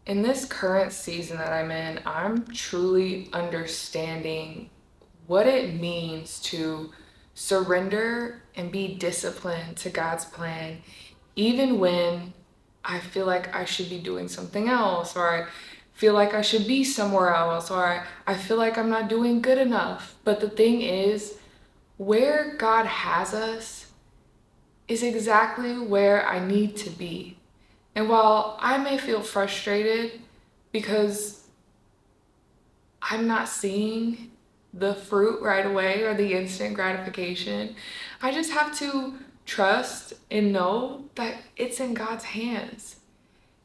In this current season that I'm in, I'm truly understanding what it means to surrender and be disciplined to God's plan, even when I feel like I should be doing something else, or I feel like I should be somewhere else, or I feel like I'm not doing good enough. But the thing is, where God has us is exactly where I need to be. And while I may feel frustrated because I'm not seeing the fruit right away or the instant gratification, I just have to trust and know that it's in God's hands.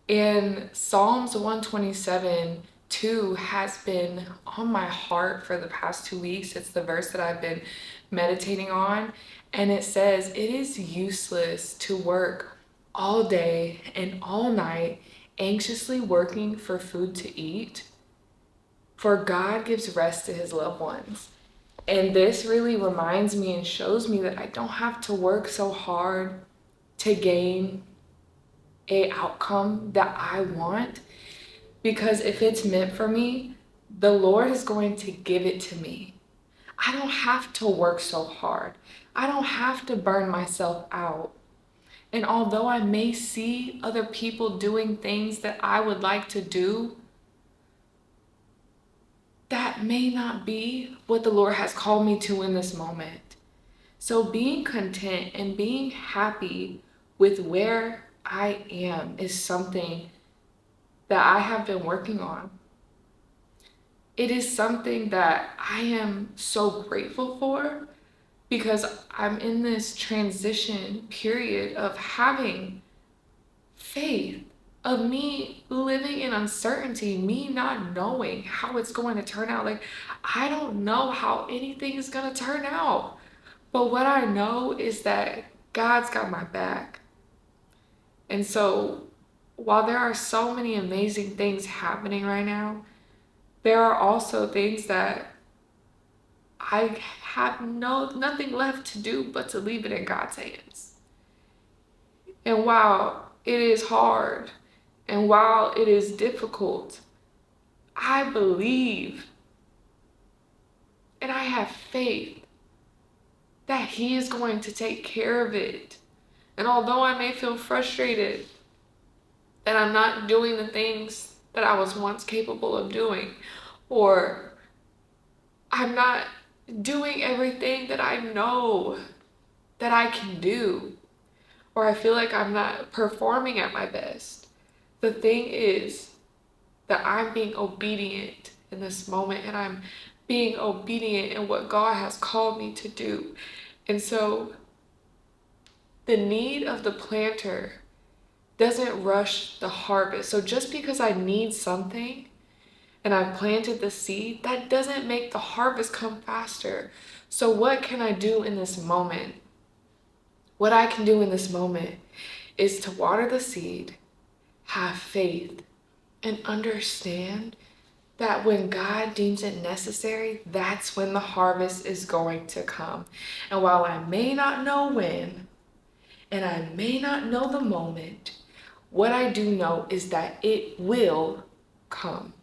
And Psalms 127 2 has been on my heart for the past 2 weeks. It's the verse that I've been meditating on. And it says, "It is useless to work all day and all night, anxiously working for food to eat, for God gives rest to his loved ones." And this really reminds me and shows me that I don't have to work so hard to gain a outcome that I want, because if it's meant for me, the Lord is going to give it to me. I don't have to work so hard. I don't have to burn myself out. And although I may see other people doing things that I would like to do, that may not be what the Lord has called me to in this moment. So being content and being happy with where I am is something that I have been working on. It is something that I am so grateful for, because I'm in this transition period of having faith, of me living in uncertainty, me not knowing how it's going to turn out. Like, I don't know how anything is going to turn out. But what I know is that God's got my back. And so, while there are so many amazing things happening right now, there are also things that I have nothing left to do but to leave it in God's hands. And while it is hard and while it is difficult, I believe and I have faith that He is going to take care of it. And although I may feel frustrated that I'm not doing the things that I was once capable of doing, or I'm not doing everything that I know that I can do, or I feel like I'm not performing at my best, the thing is that I'm being obedient in this moment, and I'm being obedient in what God has called me to do. And so the need of the planter doesn't rush the harvest. So just because I need something and I've planted the seed, that doesn't make the harvest come faster. So what can I do in this moment? What I can do in this moment is to water the seed, have faith, and understand that when God deems it necessary, that's when the harvest is going to come. And while I may not know when, and I may not know the moment, what I do know is that it will come.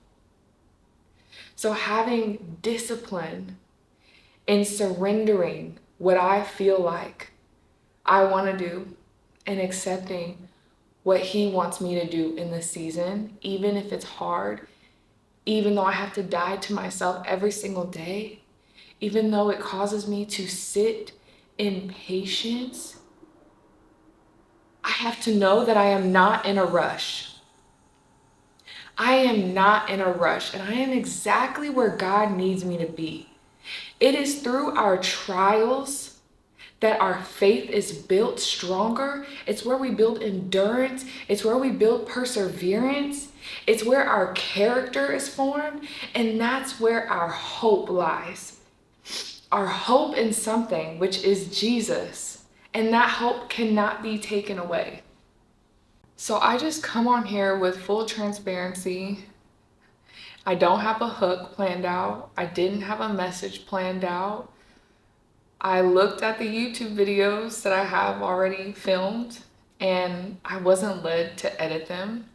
So having discipline and surrendering what I feel like I want to do, and accepting what He wants me to do in this season, even if it's hard, even though I have to die to myself every single day, even though it causes me to sit in patience, I have to know that I am not in a rush. I am not in a rush, and I am exactly where God needs me to be. It is through our trials that our faith is built stronger. It's where we build endurance. It's where we build perseverance. It's where our character is formed. And that's where our hope lies. Our hope in something, which is Jesus. And that hope cannot be taken away. So I just come on here with full transparency. I don't have a hook planned out. I didn't have a message planned out. I looked at the YouTube videos that I have already filmed, and I wasn't led to edit them.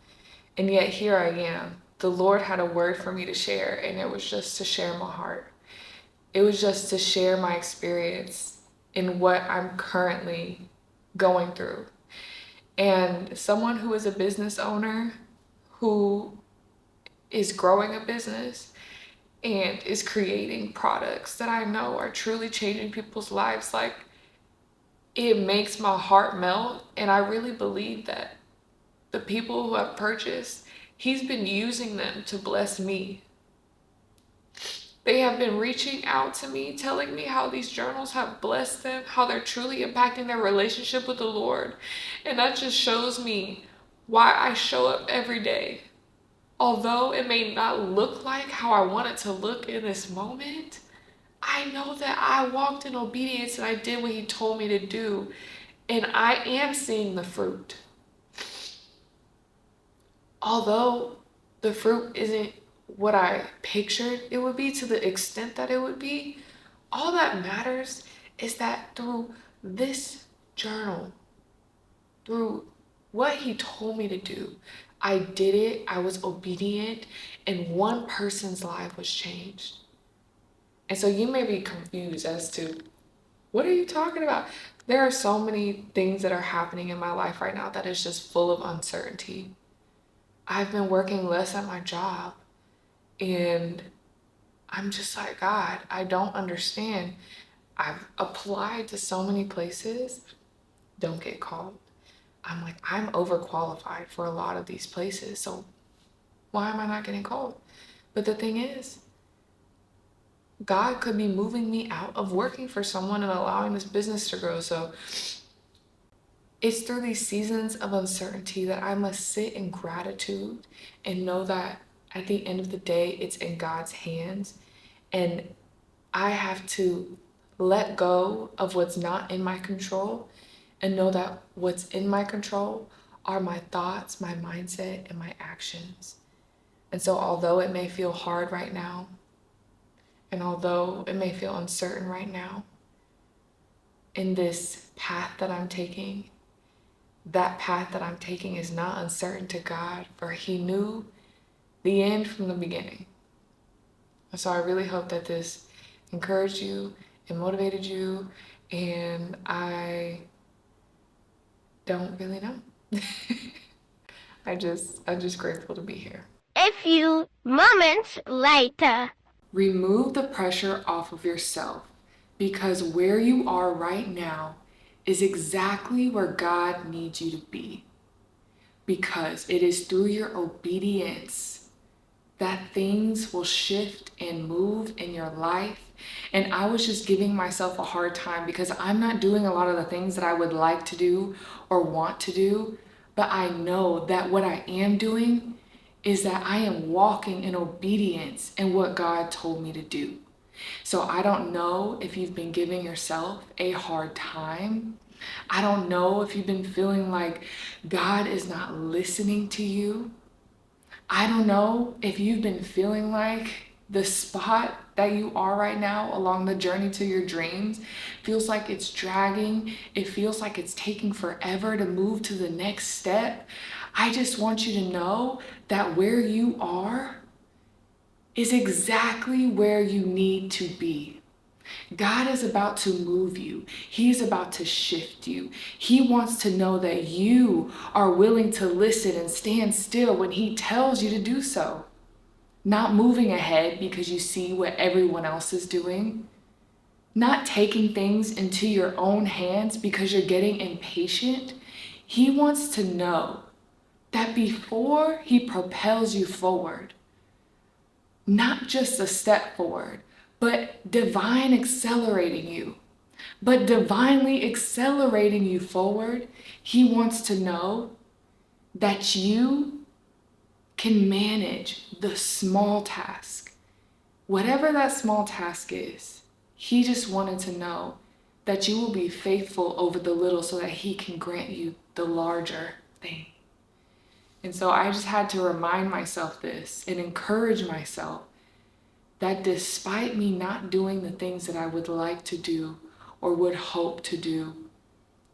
And yet here I am. The Lord had a word for me to share, and it was just to share my heart. It was just to share my experience in what I'm currently going through. And someone who is a business owner, who is growing a business and is creating products that I know are truly changing people's lives, like, it makes my heart melt. And I really believe that the people who have purchased, he's been using them to bless me. They have been reaching out to me, telling me how these journals have blessed them, how they're truly impacting their relationship with the Lord. And that just shows me why I show up every day. Although it may not look like how I want it to look in this moment, I know that I walked in obedience and I did what he told me to do. And I am seeing the fruit. Although the fruit isn't what I pictured it would be to the extent that it would be, all that matters is that through this journal, through what he told me to do, I did it, I was obedient, and one person's life was changed. And so you may be confused as to, what are you talking about? There are so many things that are happening in my life right now that is just full of uncertainty. I've been working less at my job, and I'm just like, God, I don't understand. I've applied to so many places, don't get called. I'm like, I'm overqualified for a lot of these places, so why am I not getting called? But the thing is, God could be moving me out of working for someone and allowing this business to grow. So it's through these seasons of uncertainty that I must sit in gratitude and know that at the end of the day, it's in God's hands. And I have to let go of what's not in my control and know that what's in my control are my thoughts, my mindset, and my actions. And so although it may feel hard right now, and although it may feel uncertain right now, in this path that I'm taking, that path that I'm taking is not uncertain to God, for he knew the end from the beginning. And so I really hope that this encouraged you and motivated you, and I don't really know. I'm just grateful to be here. A few moments later. Remove the pressure off of yourself, because where you are right now is exactly where God needs you to be. Because it is through your obedience that things will shift and move in your life. And I was just giving myself a hard time because I'm not doing a lot of the things that I would like to do or want to do. But I know that what I am doing is that I am walking in obedience in what God told me to do. So I don't know if you've been giving yourself a hard time. I don't know if you've been feeling like God is not listening to you. I don't know if you've been feeling like the spot that you are right now along the journey to your dreams feels like it's dragging. It feels like it's taking forever to move to the next step. I just want you to know that where you are is exactly where you need to be. God is about to move you. He's about to shift you. He wants to know that you are willing to listen and stand still when he tells you to do so. Not moving ahead because you see what everyone else is doing. Not taking things into your own hands because you're getting impatient. He wants to know that before he propels you forward, not just a step forward, but divinely accelerating you forward, he wants to know that you can manage the small task. Whatever that small task is, he just wanted to know that you will be faithful over the little so that he can grant you the larger thing. And so I just had to remind myself this and encourage myself that despite me not doing the things that I would like to do or would hope to do,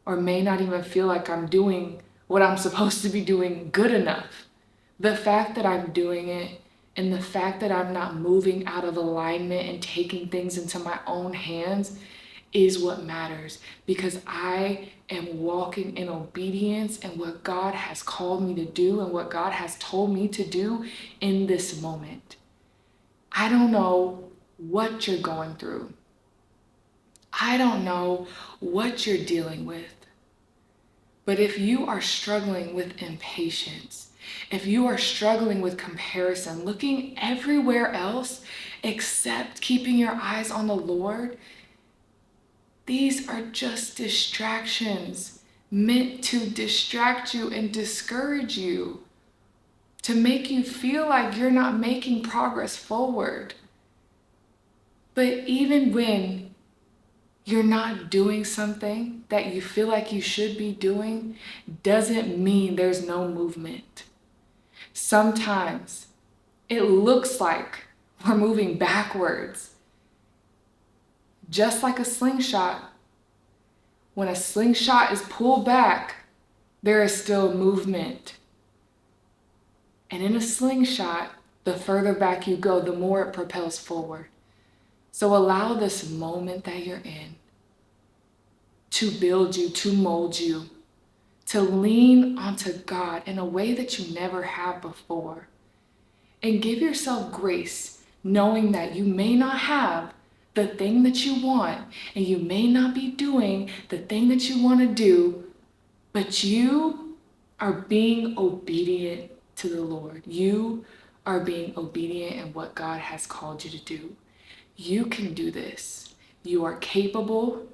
or may not even feel like I'm doing what I'm supposed to be doing good enough, The fact that I'm doing it and the fact that I'm not moving out of alignment and taking things into my own hands is what matters, because I am walking in obedience and what God has called me to do and what God has told me to do in this moment. I don't know what you're going through. I don't know what you're dealing with. But if you are struggling with impatience, if you are struggling with comparison, looking everywhere else except keeping your eyes on the Lord, these are just distractions meant to distract you and discourage you, to make you feel like you're not making progress forward. But even when you're not doing something that you feel like you should be doing, doesn't mean there's no movement. Sometimes it looks like we're moving backwards. Just like a slingshot, when a slingshot is pulled back, there is still movement. And in a slingshot, the further back you go, the more it propels forward. So allow this moment that you're in to build you, to mold you, to lean onto God in a way that you never have before. And give yourself grace, knowing that you may not have the thing that you want, and you may not be doing the thing that you want to do, but you are being obedient to the Lord. You are being obedient in what God has called you to do. You can do this. You are capable.